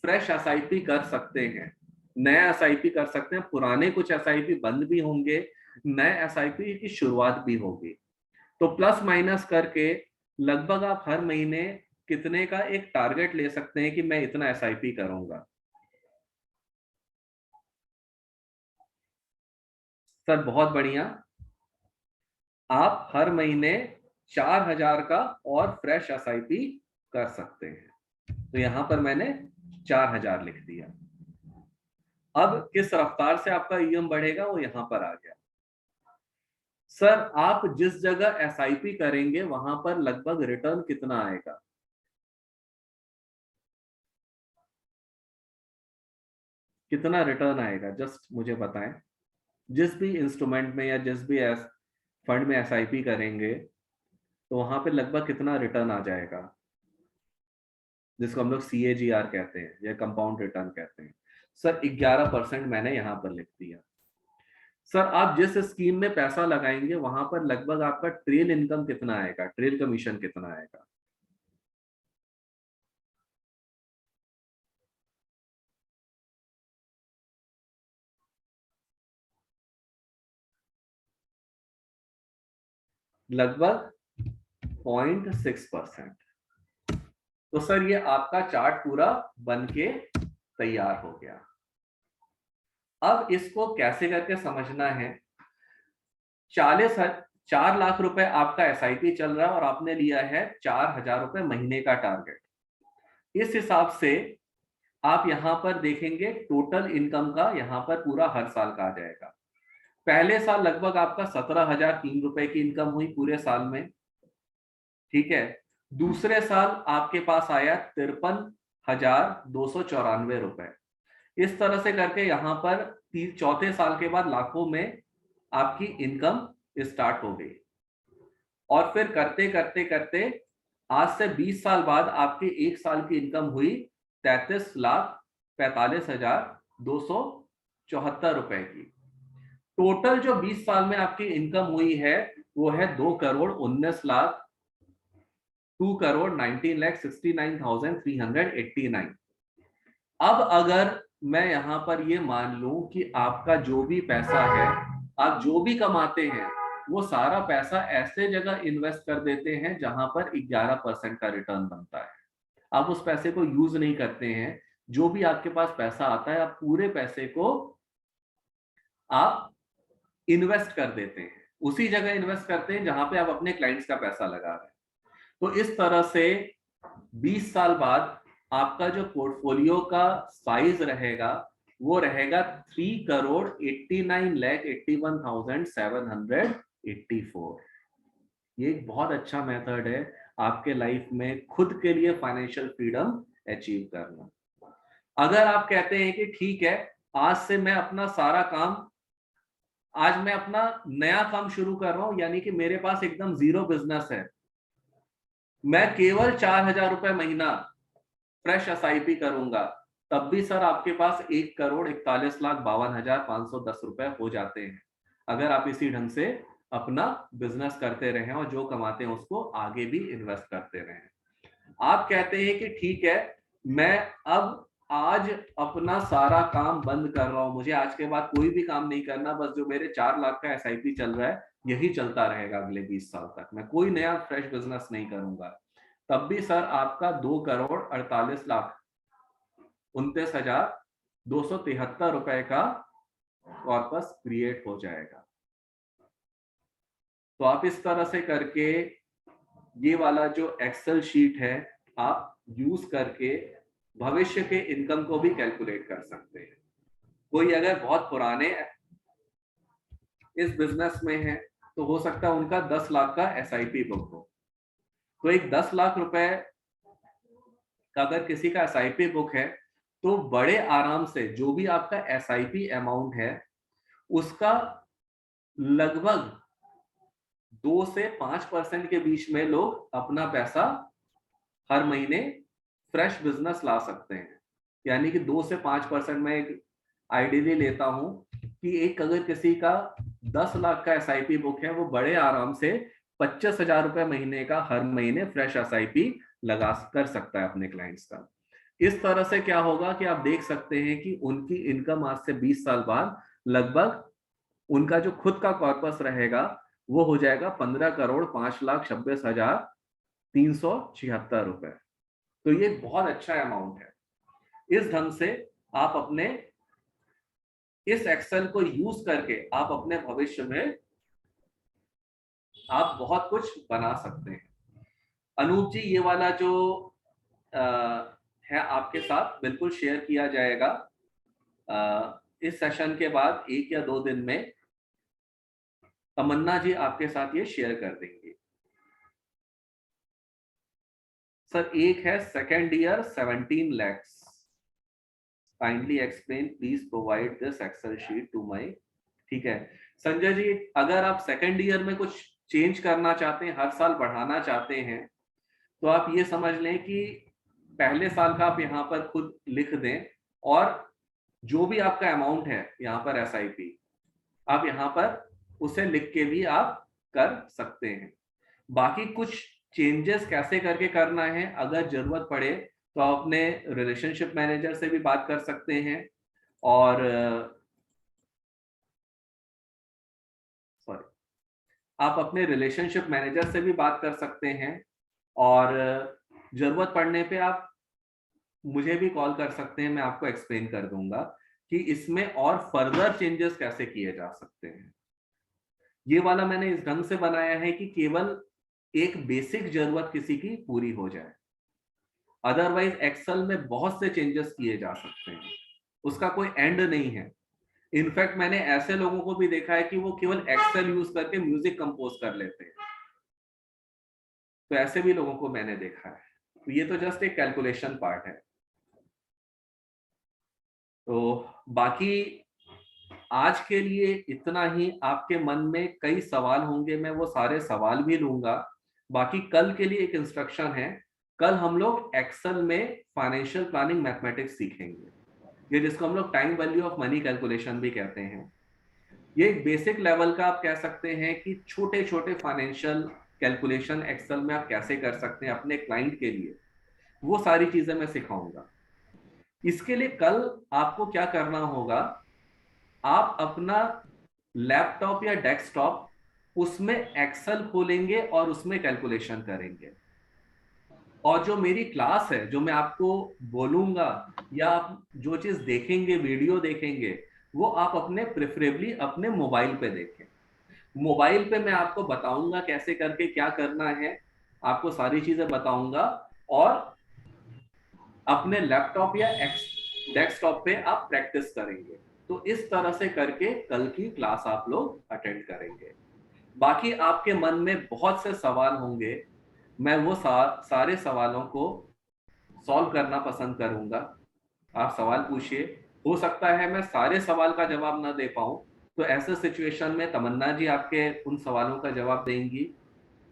फ्रेश एसआईपी कर सकते हैं। नया एसआईपी कर सकते हैं, पुराने कुछ एसआईपी बंद भी होंगे, नए एसआईपी की शुरुआत भी होगी। तो प्लस माइनस करके लगभग आप हर महीने कितने का एक टारगेट ले सकते हैं कि मैं इतना एसआईपी करूंगा। सर बहुत बढ़िया, आप हर महीने 4000 का और फ्रेश एसआईपी कर सकते हैं। तो यहां पर मैंने 4000 लिख दिया। अब किस रफ्तार से आपका ईएम बढ़ेगा वो यहां पर आ गया। सर, आप जिस जगह एसआईपी करेंगे वहां पर लगभग रिटर्न कितना आएगा? कितना रिटर्न आएगा, जस्ट मुझे बताएं। जिस भी इंस्ट्रूमेंट में या जिस भी फंड में एसआईपी करेंगे तो वहां पे लगभग कितना रिटर्न आ जाएगा, जिसको हम लोग CAGR कहते हैं या कंपाउंड रिटर्न कहते हैं। सर 11% मैंने यहां पर लिख दिया। सर, आप जिस स्कीम में पैसा लगाएंगे वहां पर लगभग आपका ट्रेल इनकम कितना आएगा, ट्रेल कमीशन कितना आएगा? लगभग 0.6%। तो सर ये आपका चार्ट पूरा बन के तैयार हो गया। अब इसको कैसे करके समझना है। 4 लाख रुपए आपका एसआईपी चल रहा है और आपने लिया है 4000 रुपए महीने का टारगेट। इस हिसाब से आप यहां पर देखेंगे टोटल इनकम का यहां पर पूरा हर साल का आ जाएगा। पहले साल लगभग आपका 17,003 रुपए की इनकम हुई पूरे साल में, ठीक है। दूसरे साल आपके पास आया 53,294 रुपए। इस तरह से करके यहाँ पर चौथे साल के बाद लाखों में आपकी इनकम स्टार्ट हो गई। और फिर करते करते करते आज से 20 साल बाद आपकी एक साल की इनकम हुई 33,45,000 274 की। टोटल जो 20 साल में आपकी इनकम हुई है वो है 2,19,00,000, 2,19,69,389। अब अगर मैं यहां पर ये मान लूं कि आपका जो भी पैसा है, आप जो भी कमाते हैं, वो सारा पैसा ऐसे जगह इन्वेस्ट कर देते हैं जहां पर 11% का रिटर्न बनता है। आप उस पैसे को यूज नहीं करते हैं। जो भी आपके पास पैसा आता है, आप पूरे पैसे को आप इन्वेस्ट कर देते हैं, उसी जगह इन्वेस्ट करते हैं जहां पे आप अपने क्लाइंट्स का पैसा लगा रहे हैं। तो इस तरह से 20 साल बाद आपका जो पोर्टफोलियो का साइज रहेगा वो रहेगा 3,89,81,784। ये एक बहुत अच्छा मेथड है आपके लाइफ में खुद के लिए फाइनेंशियल फ्रीडम अचीव करना। अगर आप कहते हैं कि ठीक है, आज से मैं अपना सारा काम, आज मैं अपना नया काम शुरू कर रहा हूं, यानी कि मेरे पास एकदम जीरो बिजनेस है, मैं केवल 4,000 रुपए महीना फ्रेश एसआईपी करूंगा, तब भी सर आपके पास 1,41,52,510 रुपए हो जाते हैं, अगर आप इसी ढंग से अपना बिजनेस करते रहें और जो कमाते हैं उसको आगे भी इन्वेस्ट करते रहें। आप कहते हैं कि ठीक है, मैं अब आज अपना सारा काम बंद कर रहा हूं, मुझे आज के बाद कोई भी काम नहीं करना, बस जो मेरे 4 लाख का एसआईपी चल रहा है यही चलता रहेगा अगले 20 साल तक, मैं कोई नया फ्रेश बिजनेस नहीं करूंगा, तब भी सर आपका 2,48,29,273 रुपए का कॉर्पस क्रिएट हो जाएगा। तो आप इस तरह से करके ये वाला जो एक्सेल शीट है आप यूज करके भविष्य के इनकम को भी कैलकुलेट कर सकते हैं। कोई अगर बहुत पुराने इस बिजनेस में है तो हो सकता है उनका 10 लाख का एसआईपी बुक हो, तो एक 10 लाख रुपए का अगर किसी का एसआईपी बुक है तो बड़े आराम से जो भी आपका एसआईपी अमाउंट है उसका लगभग 2 से 5% के बीच में लोग अपना पैसा हर महीने फ्रेश बिजनेस ला सकते हैं। यानी कि 2 से 5% में एक आइडियली लेता हूं कि एक अगर किसी का 10 लाख का एसआईपी बुक है, वो बड़े आराम से 25,000 रुपए महीने का हर महीने फ्रेश एसआईपी लगा कर सकता है अपने क्लाइंट्स का। इस तरह से क्या होगा कि आप देख सकते हैं कि उनकी इनकम आज से 20 साल बाद लगभग उनका जो खुद का कॉर्पस रहेगा वो हो जाएगा 15,26,26,376 रुपए। तो ये बहुत अच्छा अमाउंट है। इस ढंग से आप अपने इस एक्सेल को यूज करके आप अपने भविष्य में आप बहुत कुछ बना सकते हैं। अनूप जी, ये वाला जो है आपके साथ बिल्कुल शेयर किया जाएगा। इस सेशन के बाद 1 या 2 दिन में तमन्ना जी आपके साथ ये शेयर कर देंगे। सर एक है second year 17 lakhs, kindly explain please provide this excel sheet to my. ठीक है संजय जी, अगर आप सेकेंड ईयर में कुछ चेंज करना चाहते हैं, हर साल बढ़ाना चाहते हैं, तो आप ये समझ लें कि पहले साल का आप यहाँ पर खुद लिख दें और जो भी आपका अमाउंट है यहाँ पर एसआईपी आप यहाँ पर उसे लिख के भी आप कर सकते हैं। बाकी कुछ चेंजेस कैसे करके करना है, अगर जरूरत पड़े तो आप अपने रिलेशनशिप मैनेजर से भी बात कर सकते हैं और सॉरी आप अपने रिलेशनशिप मैनेजर से भी बात कर सकते हैं और जरूरत पड़ने पे आप मुझे भी कॉल कर सकते हैं, मैं आपको एक्सप्लेन कर दूंगा कि इसमें और फर्दर चेंजेस कैसे किए जा सकते हैं। ये वाला मैंने इस ढंग से बनाया है कि केवल एक बेसिक जरूरत किसी की पूरी हो जाए, अदरवाइज एक्सेल में बहुत से चेंजेस किए जा सकते हैं, उसका कोई एंड नहीं है। इनफैक्ट मैंने ऐसे लोगों को भी देखा है कि वो केवल एक्सेल यूज करके म्यूजिक कंपोज कर लेते हैं, तो ऐसे भी लोगों को मैंने देखा है। तो ये तो जस्ट एक कैलकुलेशन पार्ट है। तो बाकी आज के लिए इतना ही। आपके मन में कई सवाल होंगे, मैं वो सारे सवाल भी लूंगा। बाकी कल के लिए एक इंस्ट्रक्शन है, कल हम लोग एक्सेल में फाइनेंशियल प्लानिंग मैथमेटिक्स सीखेंगे। ये जिसको हम लोग time value of money calculation भी कहते हैं। ये एक बेसिक लेवल का आप कह सकते हैं कि छोटे छोटे फाइनेंशियल कैलकुलेशन एक्सेल में आप कैसे कर सकते हैं अपने क्लाइंट के लिए, वो सारी चीजें मैं सिखाऊंगा। इसके लिए कल आपको क्या करना होगा, आप अपना लैपटॉप या डेस्कटॉप, उसमें एक्सेल खोलेंगे और उसमें कैलकुलेशन करेंगे। और जो मेरी क्लास है, जो मैं आपको बोलूंगा या आप जो चीज देखेंगे, वीडियो देखेंगे, वो आप अपने प्रेफरेबली अपने मोबाइल पे देखें। मोबाइल पे मैं आपको बताऊंगा कैसे करके क्या करना है, आपको सारी चीजें बताऊंगा, और अपने लैपटॉप या डेस्कटॉप पे आप प्रैक्टिस करेंगे। तो इस तरह से करके कल की क्लास आप लोग अटेंड करेंगे। बाकी आपके मन में बहुत से सवाल होंगे, मैं वो सारे सवालों को सॉल्व करना पसंद करूंगा। आप सवाल पूछिए, हो सकता है मैं सारे सवाल का जवाब ना दे पाऊं, तो ऐसे सिचुएशन में तमन्ना जी आपके उन सवालों का जवाब देंगी,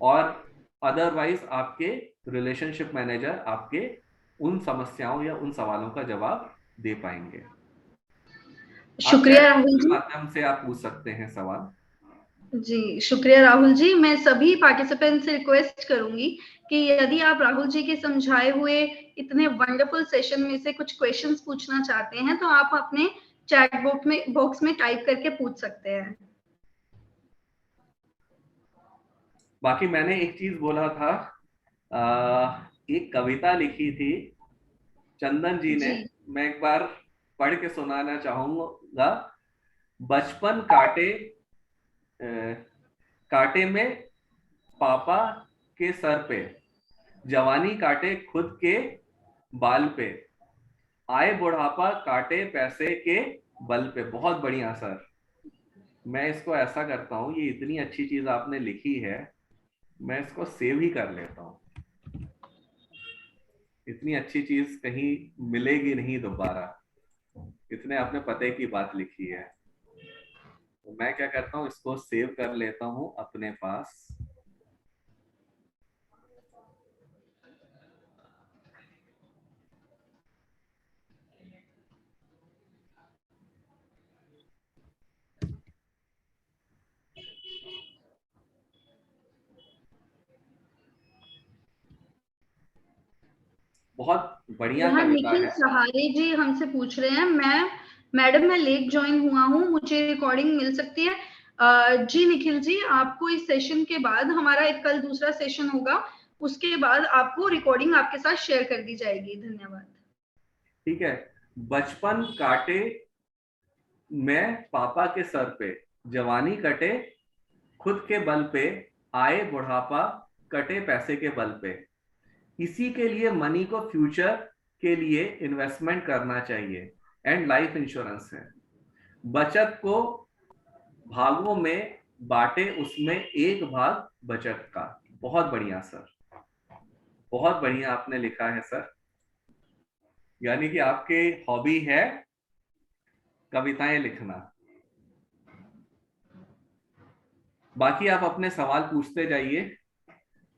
और अदरवाइज आपके रिलेशनशिप मैनेजर आपके उन समस्याओं या उन सवालों का जवाब दे पाएंगे। आप शुक्रिया चैट राहुल के जी। माध्यम से आप पूछ सकते हैं सवाल। जी, शुक्रिया राहुल जी। मैं सभी पार्टिसिपेंट से रिक्वेस्ट करूंगी कि यदि आप राहुल जी के समझाए हुए इतने वंडरफुल सेशन में से कुछ क्वेश्चंस पूछना चाहते हैं तो आप अपने चैट बॉक्स में टाइप करके पूछ सकते हैं। बाकी मैंने एक चीज बोला था, एक कविता लिखी थी चंदन जी ने, जी। मैं एक बार पढ़ के सुनाना चाहूंगा। बचपन काटे काटे में पापा के सर पे, जवानी काटे खुद के बाल पे, आए बुढ़ापा काटे पैसे के बल पे। बहुत बढ़िया सर। मैं इसको ऐसा करता हूँ, ये इतनी अच्छी चीज आपने लिखी है, मैं इसको सेव ही कर लेता हूँ। इतनी अच्छी चीज कहीं मिलेगी नहीं दोबारा, इतने अपने पते की बात लिखी है। तो मैं क्या करता हूँ, इसको सेव कर लेता हूँ अपने पास। बहुत बढ़िया यहाँ कविता निखिल है। सहारे जी हमसे पूछ रहे हैं, मैडम मैं लेट ज्वाइन हुआ हूँ, मुझे रिकॉर्डिंग मिल सकती है? जी निखिल जी, आपको इस सेशन के बाद, हमारा एक कल दूसरा सेशन होगा, उसके बाद आपको रिकॉर्डिंग आपके साथ शेयर कर दी जाएगी। धन्यवाद। ठीक है। बचपन काटे मैं पापा के सर पे, जवानी कटे खुद के बल पे, आए बुढ़ापा कटे पैसे के बल पे। इसी के लिए मनी को फ्यूचर के लिए इन्वेस्टमेंट करना चाहिए, एंड लाइफ इंश्योरेंस है। बचत को भागों में बांटे, उसमें एक भाग बचत का। बहुत बढ़िया सर, बहुत बढ़िया आपने लिखा है सर। यानी कि आपकी हॉबी है कविताएं लिखना। बाकी आप अपने सवाल पूछते जाइए।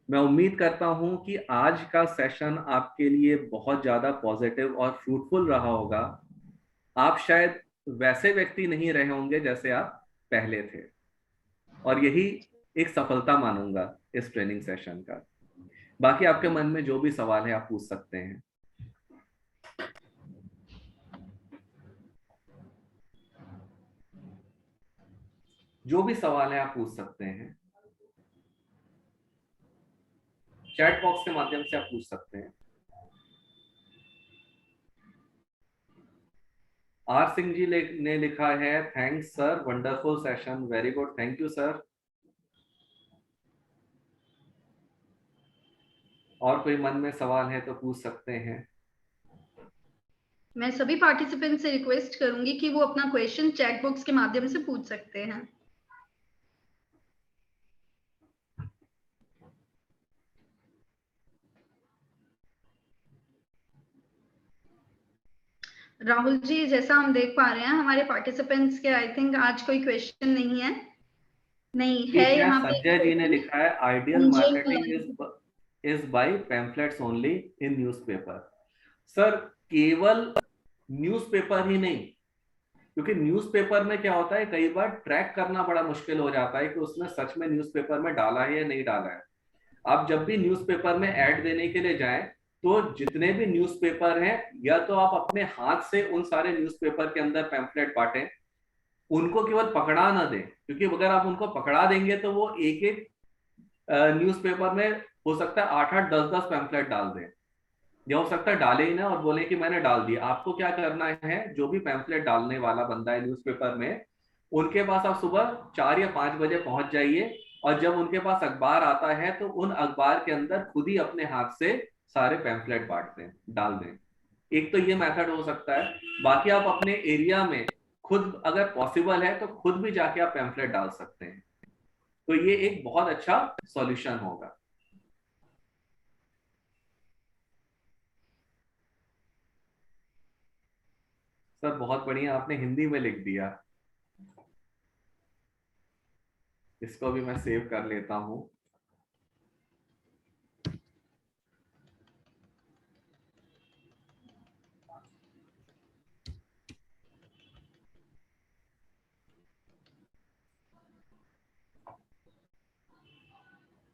मैं उम्मीद करता हूं कि आज का सेशन आपके लिए बहुत ज्यादा पॉजिटिव और फ्रूटफुल रहा होगा। आप शायद वैसे व्यक्ति नहीं रहे होंगे जैसे आप पहले थे, और यही एक सफलता मानूंगा इस ट्रेनिंग सेशन का। बाकी आपके मन में जो भी सवाल है आप पूछ सकते हैं। जो भी सवाल है आप पूछ सकते हैं, चैट बॉक्स के माध्यम से आप पूछ सकते हैं। आर सिंह जी ने लिखा है, thanks sir, wonderful session, very good, thank you sir. और कोई मन में सवाल है तो पूछ सकते हैं। मैं सभी पार्टिसिपेंट से रिक्वेस्ट करूंगी कि वो अपना क्वेश्चन चैट बॉक्स के माध्यम से पूछ सकते हैं। राहुल जी, जैसा हम देख पा रहे हैं हमारे पार्टिसिपेंट्स के आई थिंक आज कोई क्वेश्चन नहीं है। नहीं है, ठीक है, यहाँ पे संजय जी ने क्वेश्चन लिखा है, ideal Sanjay marketing is by pamphlets only in newspaper. Sir, केवल न्यूज़पेपर ही नहीं, क्योंकि न्यूज़पेपर में क्या होता है, कई बार ट्रैक करना बड़ा मुश्किल हो जाता है कि उसने सच में न्यूज़पेपर में डाला है या नहीं डाला है। आप जब भी न्यूज़पेपर में ऐड देने के लिए जाएं, तो जितने भी न्यूज़पेपर हैं, या तो आप अपने हाथ से उन सारे न्यूज़पेपर के अंदर पैम्फलेट बांटें, उनको केवल पकड़ा ना दें, क्योंकि अगर आप उनको पकड़ा देंगे तो वो एक एक न्यूज़पेपर में हो सकता है 8-8, 10-10 पैम्फलेट डाल दें, या हो सकता है डाले ही ना और बोले कि मैंने डाल दिया। आपको क्या करना है, जो भी पैम्फलेट डालने वाला बंदा है न्यूज़पेपर में, उनके पास आप सुबह 4 या 5 बजे पहुंच जाइए, और जब उनके पास अखबार आता है तो उन अखबार के अंदर खुद ही अपने हाथ से सारे पैम्फलेट बांट दें, डाल दें। एक तो ये मेथड हो सकता है। बाकी आप अपने एरिया में खुद अगर पॉसिबल है तो खुद भी जाके आप पैम्फलेट डाल सकते हैं, तो ये एक बहुत अच्छा सॉल्यूशन होगा। सर बहुत बढ़िया, आपने हिंदी में लिख दिया, इसको भी मैं सेव कर लेता हूं।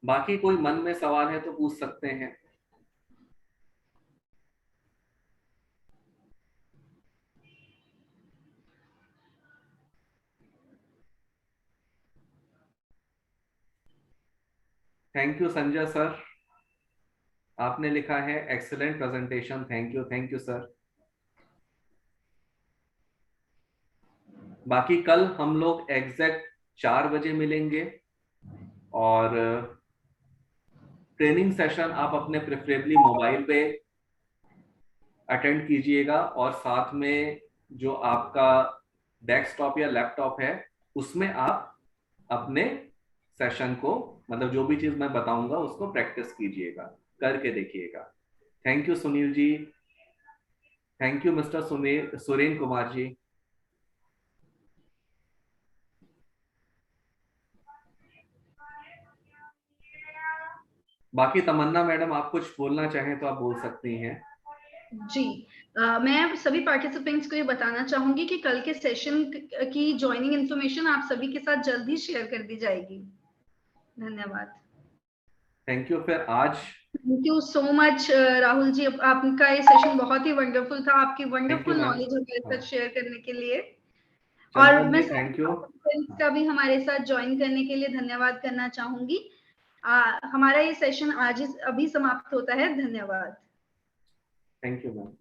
बाकी कोई मन में सवाल है तो पूछ सकते हैं। थैंक यू संजय सर, आपने लिखा है excellent presentation, thank you sir. बाकी कल हम लोग एग्जैक्ट 4 बजे मिलेंगे, और ट्रेनिंग सेशन आप अपने प्रेफरेबली मोबाइल पे अटेंड कीजिएगा, और साथ में जो आपका डेस्कटॉप या लैपटॉप है उसमें आप अपने सेशन को, मतलब जो भी चीज मैं बताऊंगा उसको प्रैक्टिस कीजिएगा, करके देखिएगा। Thank you Sunil ji, thank you mister Suren Kumar ji. बाकी तमन्ना मैडम, आप कुछ बोलना चाहें तो आप बोल सकती हैं। जी, मैं सभी पार्टिसिपेंट्स को ये बताना चाहूंगी कि कल के सेशन की ज्वाइनिंग इंफॉर्मेशन आप सभी के साथ जल्द ही शेयर कर दी जाएगी। धन्यवाद। Thank you. फिर आज thank you so much Rahul ji, आपका ये सेशन बहुत ही वंडरफुल था, आपकी thank you wonderful ma'am. Knowledge हमारे हाँ, साथ शेयर करने के लिए। और चंदन मैं जी सभी थैंक यू। पार्टिसिपेंट्स का भी हमारे साथ ज्वाइन करने के लिए धन्यवाद करना चाहूंगी। हमारा ये सेशन आज अभी समाप्त होता है। धन्यवाद। Thank you ma'am.